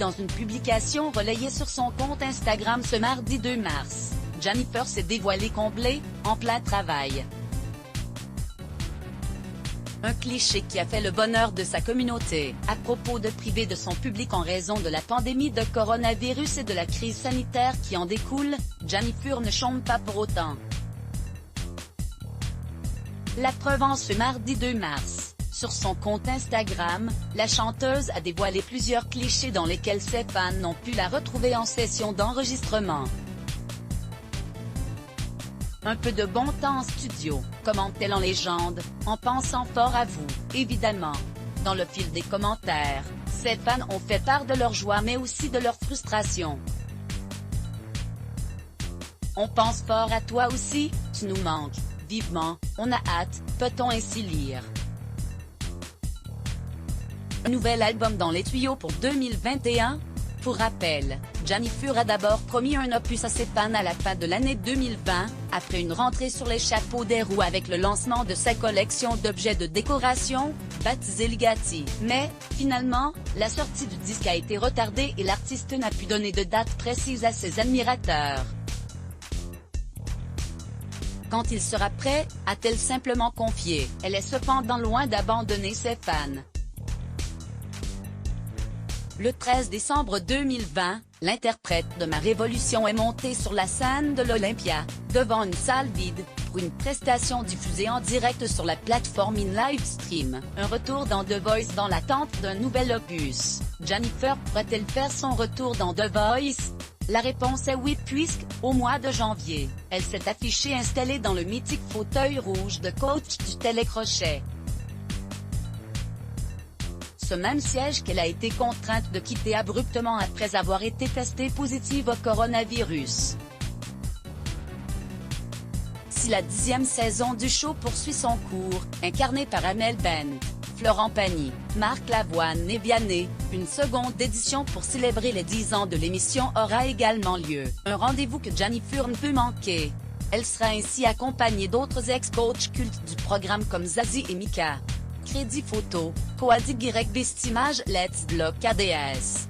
dans une publication relayée sur son compte Instagram ce mardi 2 mars. Jennifer s'est dévoilée comblée, en plein travail. Un cliché qui a fait le bonheur de sa communauté, à propos de priver de son public en raison de la pandémie de coronavirus et de la crise sanitaire qui en découle, Jennifer ne chôme pas pour autant. La preuve en ce mardi 2 mars. Sur son compte Instagram, la chanteuse a dévoilé plusieurs clichés dans lesquels ses fans n'ont pu la retrouver en session d'enregistrement. Un peu de bon temps en studio, commente-t-elle en légende, en pensant fort à vous, évidemment. Dans le fil des commentaires, ses fans ont fait part de leur joie mais aussi de leur frustration. On pense fort à toi aussi, tu nous manques, vivement, on a hâte, peut-on ainsi lire. Un nouvel album dans les tuyaux pour 2021? Pour rappel, Jennifer a d'abord promis un opus à ses fans à la fin de l'année 2020, après une rentrée sur les chapeaux des roues avec le lancement de sa collection d'objets de décoration, baptisée Ligati. Mais, finalement, la sortie du disque a été retardée et l'artiste n'a pu donner de date précise à ses admirateurs. Quand il sera prêt, a-t-elle simplement confié, elle est cependant loin d'abandonner ses fans. Le 13 décembre 2020, l'interprète de Ma Révolution est monté sur la scène de l'Olympia, devant une salle vide, pour une prestation diffusée en direct sur la plateforme in livestream. Un retour dans The Voice dans l'attente d'un nouvel opus. Jennifer pourrait-elle faire son retour dans The Voice? La réponse est oui puisque, au mois de janvier, elle s'est affichée installée dans le mythique fauteuil rouge de coach du télécrochet. Ce même siège qu'elle a été contrainte de quitter abruptement après avoir été testée positive au coronavirus. Si la 10e saison du show poursuit son cours, incarnée par Amel Bent, Florent Pagny, Marc Lavoine et Vianney, une seconde édition pour célébrer les 10 ans de l'émission aura également lieu, un rendez-vous que Jennifer ne peut manquer. Elle sera ainsi accompagnée d'autres ex-coachs cultes du programme comme Zazie et Mika. Crédit photo, Coadi Guirec Bestimage Let's Block ADS.